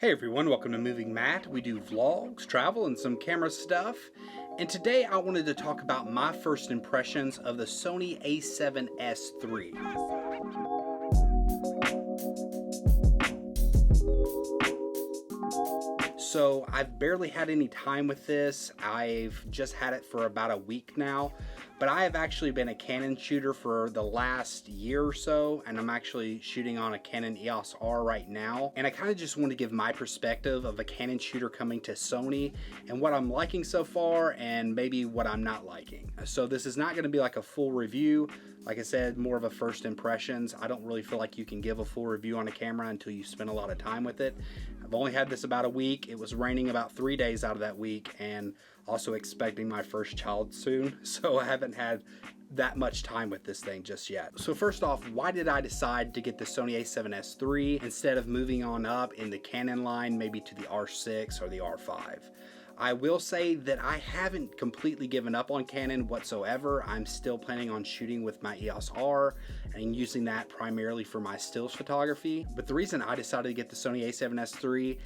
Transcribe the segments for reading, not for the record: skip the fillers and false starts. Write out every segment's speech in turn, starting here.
Hey everyone, welcome to Moving Matt. We do vlogs, travel, and some camera stuff. And today I wanted to talk about my first impressions of the Sony a7S III. So I've barely had any time with this. I've just had it for about a week now, but I have actually been a Canon shooter for the last year or so, and I'm actually shooting on a Canon EOS R right now. And I kind of just want to give my perspective of a Canon shooter coming to Sony and what I'm liking so far and maybe what I'm not liking. So this is not going to be like a full review. Like I said, more of a first impressions. I don't really feel like you can give a full review on a camera until you spend a lot of time with it. I've only had this about a week. It was raining about 3 days out of that week, and also expecting my first child soon, so I haven't had that much time with this thing just yet. So first off, why did I decide to get the Sony a7S III instead of moving on up in the Canon line, maybe to the R6 or the R5? I will say that I haven't completely given up on Canon whatsoever. I'm still planning on shooting with my EOS R and using that primarily for my stills photography. But the reason I decided to get the Sony a7S III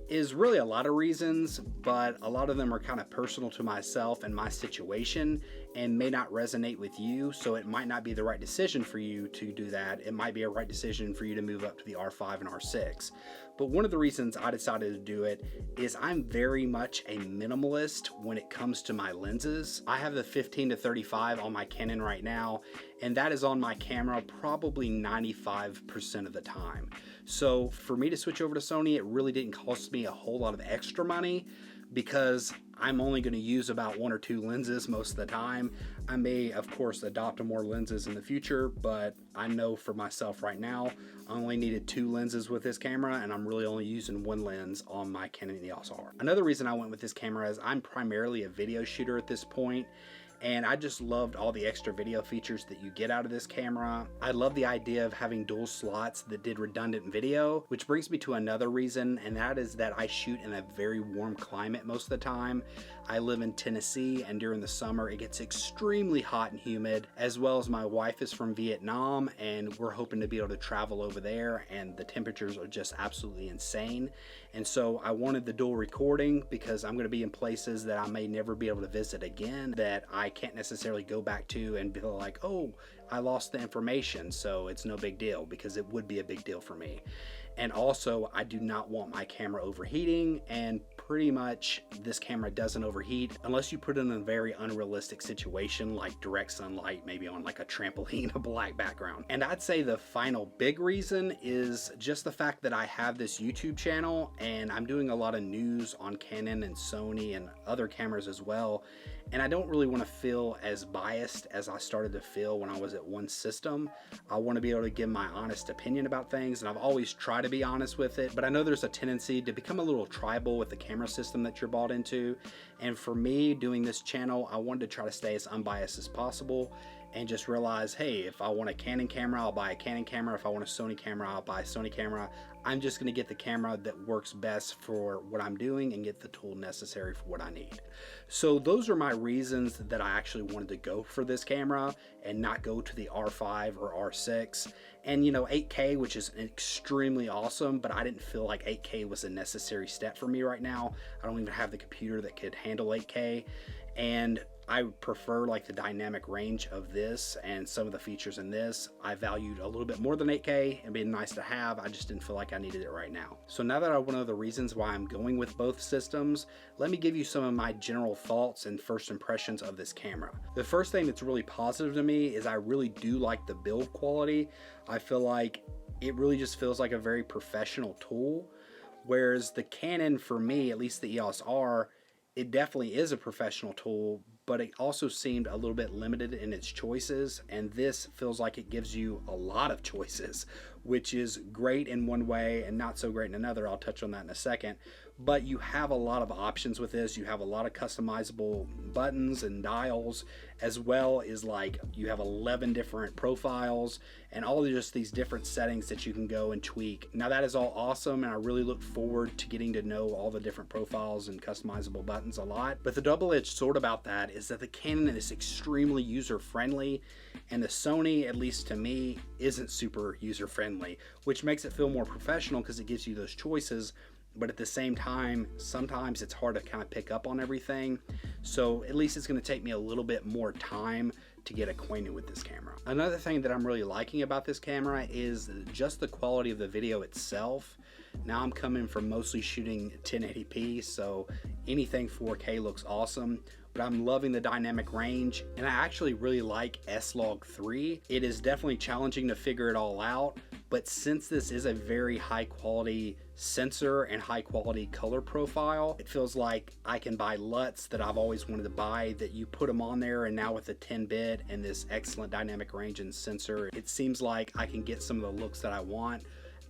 is really a lot of reasons, but a lot of them are kind of personal to myself and my situation and may not resonate with you, so it might not be the right decision for you to do that. It might be a right decision for you to move up to the R5 and R6. But one of the reasons I decided to do it is I'm very much a minimalist when it comes to my lenses. I have the 15-35 on my Canon right now, and that is on my camera probably 95% of the time. So for me to switch over to Sony, it really didn't cost me a whole lot of extra money because I'm only going to use about 1 or 2 lenses most of the time. I may, of course, adopt more lenses in the future, but I know for myself right now, I only needed 2 lenses with this camera, and I'm really only using 1 lens on my Canon EOS R. Another reason I went with this camera is I'm primarily a video shooter at this point, and I just loved all the extra video features that you get out of this camera. I love the idea of having dual slots that did redundant video, which brings me to another reason, and that is that I shoot in a very warm climate most of the time. I live in Tennessee, and during the summer it gets extremely hot and humid, as well as my wife is from Vietnam, and we're hoping to be able to travel over there, and the temperatures are just absolutely insane. And so I wanted the dual recording because I'm going to be in places that I may never be able to visit again, that I can't necessarily go back to and be like, oh, I lost the information, so it's no big deal, because it would be a big deal for me. And also, I do not want my camera overheating, and pretty much this camera doesn't overheat unless you put it in a very unrealistic situation like direct sunlight, maybe on like a trampoline, a black background. And I'd say the final big reason is just the fact that I have this YouTube channel and I'm doing a lot of news on Canon and Sony and other cameras as well. And I don't really want to feel as biased as I started to feel when I was at one system. I want to be able to give my honest opinion about things, and I've always tried to be honest with it, but I know there's a tendency to become a little tribal with the camera system that you're bought into. And for me, doing this channel, I wanted to try to stay as unbiased as possible and just realize, hey, if I want a Canon camera, I'll buy a Canon camera. If I want a Sony camera, I'll buy a Sony camera. I'm just gonna get the camera that works best for what I'm doing and get the tool necessary for what I need. So those are my reasons that I actually wanted to go for this camera and not go to the R5 or R6. And you know, 8K, which is extremely awesome, but I didn't feel like 8K was a necessary step for me right now. I don't even have the computer that could handle 8K. And I prefer like the dynamic range of this and some of the features in this. I valued a little bit more than 8K. It'd be nice to have. I just didn't feel like I needed it right now. So now that I know the reasons why I'm going with both systems, let me give you some of my general thoughts and first impressions of this camera. The first thing that's really positive to me is I really do like the build quality. I feel like it really just feels like a very professional tool, whereas the Canon, for me, at least the EOS R, it definitely is a professional tool, but it also seemed a little bit limited in its choices, and this feels like it gives you a lot of choices, which is great in one way and not so great in another. I'll touch on that in a second. But you have a lot of options with this. You have a lot of customizable buttons and dials, as well as like you have 11 different profiles and all of just these different settings that you can go and tweak. Now that is all awesome, and I really look forward to getting to know all the different profiles and customizable buttons a lot. But the double-edged sword about that is that the Canon is extremely user-friendly, and the Sony, at least to me, isn't super user-friendly, which makes it feel more professional because it gives you those choices. but at the same time, sometimes it's hard to kind of pick up on everything. So at least it's going to take me a little bit more time to get acquainted with this camera. Another thing that I'm really liking about this camera is just the quality of the video itself. Now I'm coming from mostly shooting 1080p, so anything 4K looks awesome, but I'm loving the dynamic range, and I actually really like S-Log3. It is definitely challenging to figure it all out, but since this is a very high quality sensor and high quality color profile, it feels like I can buy LUTs that I've always wanted to buy, that you put them on there, and now with the 10-bit and this excellent dynamic range and sensor, it seems like I can get some of the looks that I want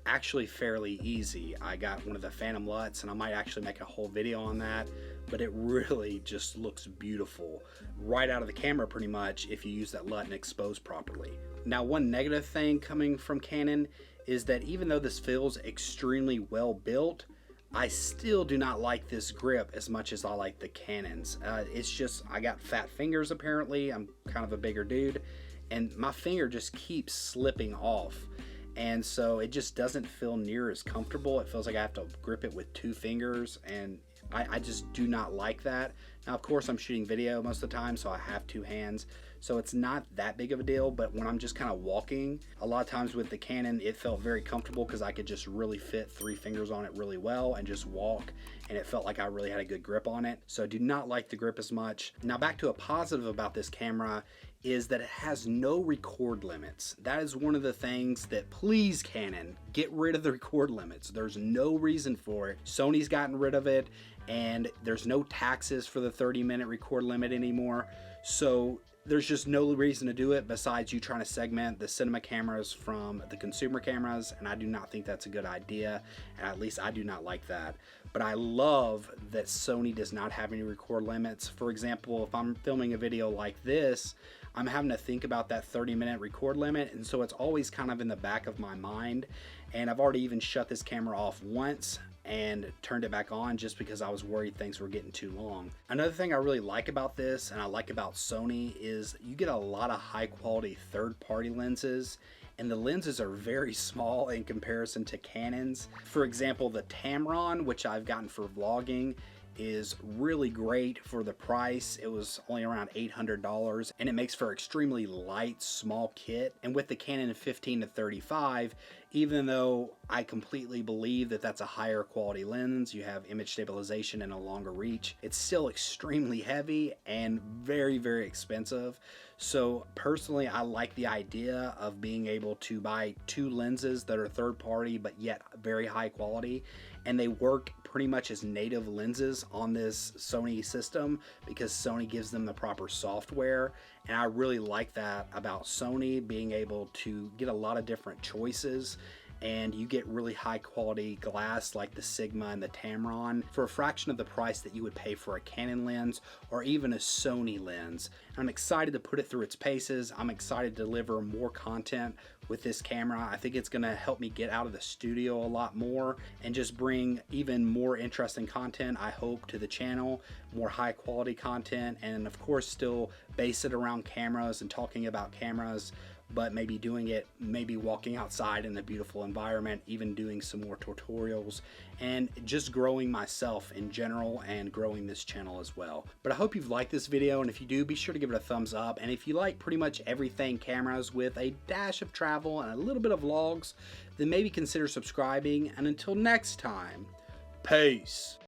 actually fairly easy. I got one of the Phantom LUTs, and I might actually make a whole video on that, but it really just looks beautiful right out of the camera pretty much if you use that LUT and expose properly. Now, one negative thing coming from Canon is that even though this feels extremely well built, I still do not like this grip as much as I like the Canons. It's just, I got fat fingers apparently, I'm kind of a bigger dude, and my finger just keeps slipping off. And so it just doesn't feel near as comfortable. It feels like I have to grip it with 2 fingers, and I just do not like that. Now, of course, I'm shooting video most of the time, so I have 2 hands, so it's not that big of a deal. But when I'm just kind of walking, a lot of times with the Canon, it felt very comfortable because I could just really fit 3 fingers on it really well and just walk, and it felt like I really had a good grip on it. So I do not like the grip as much. Now, back to a positive about this camera is that it has no record limits. That is one of the things that, please Canon, get rid of the record limits. There's no reason for it. Sony's gotten rid of it, and there's no taxes for the 30-minute record limit anymore. So there's just no reason to do it besides you trying to segment the cinema cameras from the consumer cameras, and I do not think that's a good idea, and at least I do not like that. But I love that Sony does not have any record limits. For example, if I'm filming a video like this, I'm having to think about that 30-minute record limit, and so it's always kind of in the back of my mind. And I've already even shut this camera off once and turned it back on just because I was worried things were getting too long. Another thing I really like about this, and I like about Sony, is you get a lot of high quality third-party lenses, and the lenses are very small in comparison to Canon's. For example, the Tamron, which I've gotten for vlogging, is really great for the price. It was only around $800, and it makes for extremely light, small kit. And with the Canon 15 to 35, even though I completely believe that that's a higher quality lens, you have image stabilization and a longer reach, it's still extremely heavy and very, very expensive. So personally, I like the idea of being able to buy 2 lenses that are third party but yet very high quality, and they work pretty much as native lenses on this Sony system because Sony gives them the proper software. And I really like that about Sony, being able to get a lot of different choices, and you get really high quality glass like the Sigma and the Tamron for a fraction of the price that you would pay for a Canon lens or even a Sony lens. I'm excited to put it through its paces. I'm excited to deliver more content with this camera. I think it's gonna help me get out of the studio a lot more and just bring even more interesting content, I hope, to the channel, more high quality content, and of course still base it around cameras and talking about cameras, but maybe doing it, maybe walking outside in a beautiful environment, even doing some more tutorials, and just growing myself in general and growing this channel as well. But I hope you've liked this video, and if you do, be sure to give it a thumbs up. And if you like pretty much everything cameras with a dash of travel and a little bit of vlogs, then maybe consider subscribing. And until next time, peace.